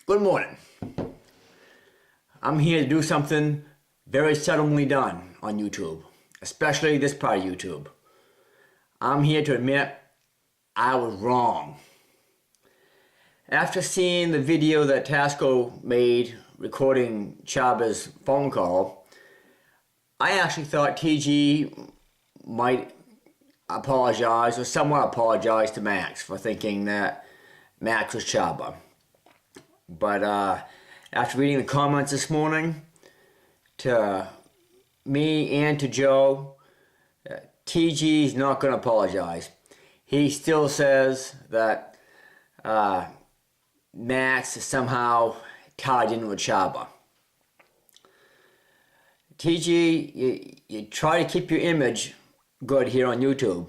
Good morning. I'm here to do something very seldomly done on YouTube, especially this part of YouTube. I'm here to admit I was wrong. After seeing the video that Tasco made recording Chaba's phone call, I actually thought TG might apologize or somewhat apologize to Max for thinking that Max was Chaba. But after reading the comments this morning, to me and to Joe, TG's not going to apologize. He still says that Max is somehow tied in with Chaba. TG, you try to keep your image good here on YouTube.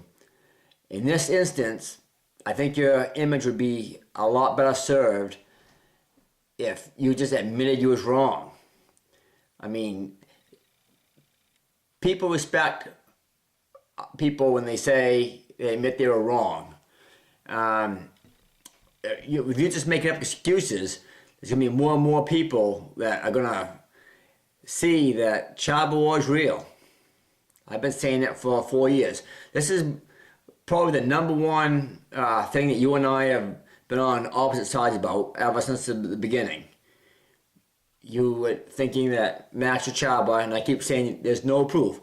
In this instance, I think your image would be a lot better served if you just admitted you was wrong. I mean, people respect people when they say they admit they were wrong. If you're just making up excuses, there's going to be more and more people that are going to see that Chaba was real. I've been saying that for 4 years. This is probably the number one thing that you and I have been on opposite sides about ever since the beginning. You were thinking that Max was Chaba, and I keep saying there's no proof.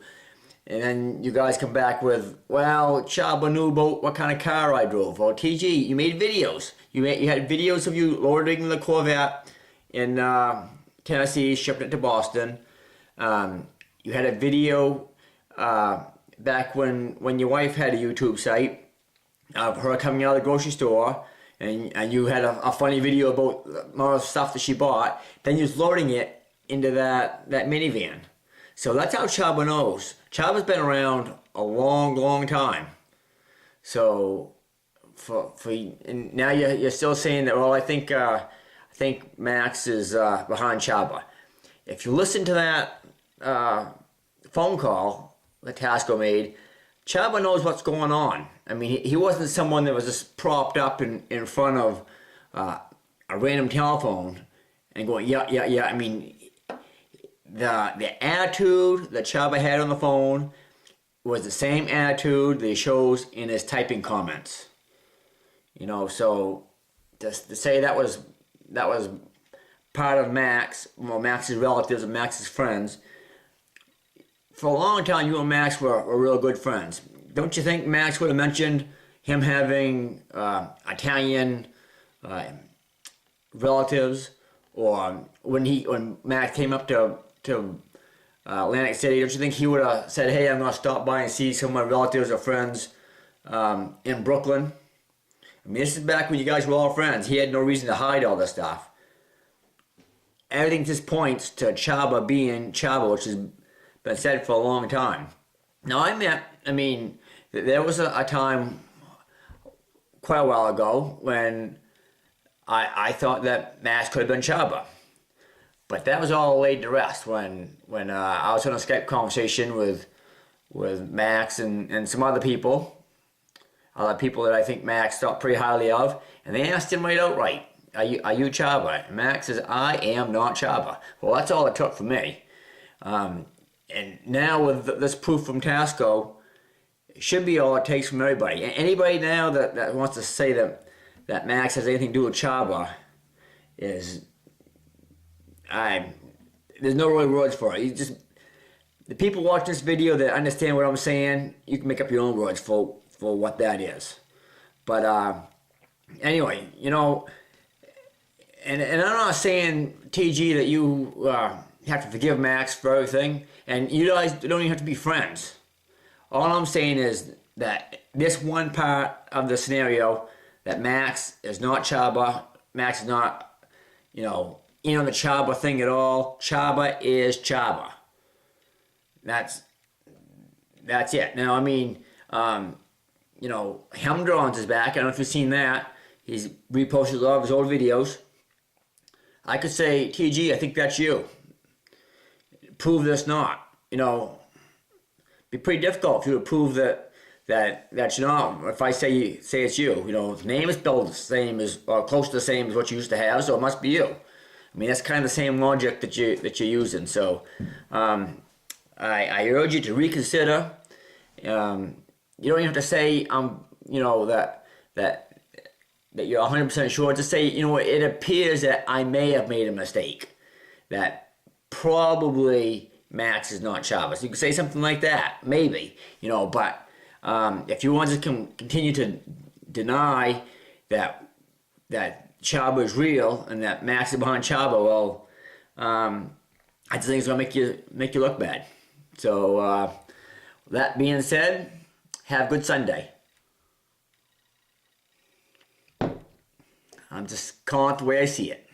And then you guys come back with, well, Chaba knew about what kind of car I drove. Or TG, you made videos. You had videos of you loading the Corvette in Tennessee, shipping it to Boston. You had a video back when your wife had a YouTube site of her coming out of the grocery store, and you had a funny video about more stuff that she bought. Then you was loading it into that minivan. So that's how Chaba knows. Chaba's been around a long time. So and now you're still saying that, well, I think Max is behind Chaba. If you listen to that phone call that Tasco made, Chaba knows what's going on. I mean, he wasn't someone that was just propped up in front of a random telephone and going, yeah. I mean, the attitude that Chaba had on the phone was the same attitude that he shows in his typing comments. You know, so just to say that was part of Max, well, Max's relatives and Max's friends. For a long time, you and Max were real good friends. Don't you think Max would have mentioned him having Italian relatives, or when Max came up to Atlantic City, don't you think he would have said, hey, I'm going to stop by and see some of my relatives or friends in Brooklyn? I mean, this is back when you guys were all friends. He had no reason to hide all this stuff. Everything just points to Chaba being Chaba, which has been said for a long time. Now, I mean, there was a time quite a while ago when I thought that Max could have been Chaba. But that was all laid to rest when I was on a Skype conversation with Max and some other people that I think Max thought pretty highly of, and they asked him right outright, are you Chaba? And Max says, I am not Chaba. Well, that's all it took for me. And now with this proof from Tasco, it should be all it takes from everybody. Anybody now that wants to say that Max has anything to do with Chaba there's no really words for it. The people watching this video that understand what I'm saying, you can make up your own words for what that is. But anyway, you know, and I'm not saying, TG, that you have to forgive Max for everything, and you guys don't even have to be friends. All I'm saying is that this one part of the scenario, that Max is not Chaba, Max is not, you know, in on the Chaba thing at all. Chaba is Chaba. That's it. Now, I mean, you know, Helmdron's is back. I don't know if you've seen that. He's reposted a lot of his old videos. I could say, TG, I think that's you. Prove this not. You know, it'd be pretty difficult for you to prove that that's not. If I say it's you, the name is spelled the same as or close to the same as what you used to have, so it must be you. I mean, that's kind of the same logic that you're using. So, I urge you to reconsider. You don't even have to say that you're 100% sure. Just say, it appears that I may have made a mistake. That probably Max is not Chaba. So you can say something like that, maybe. But if you want to continue to deny that Chaba is real and that Max is behind Chaba, well, I just think it's gonna make you look bad. So that being said, have a good Sunday. I'm just calling it the way I see it.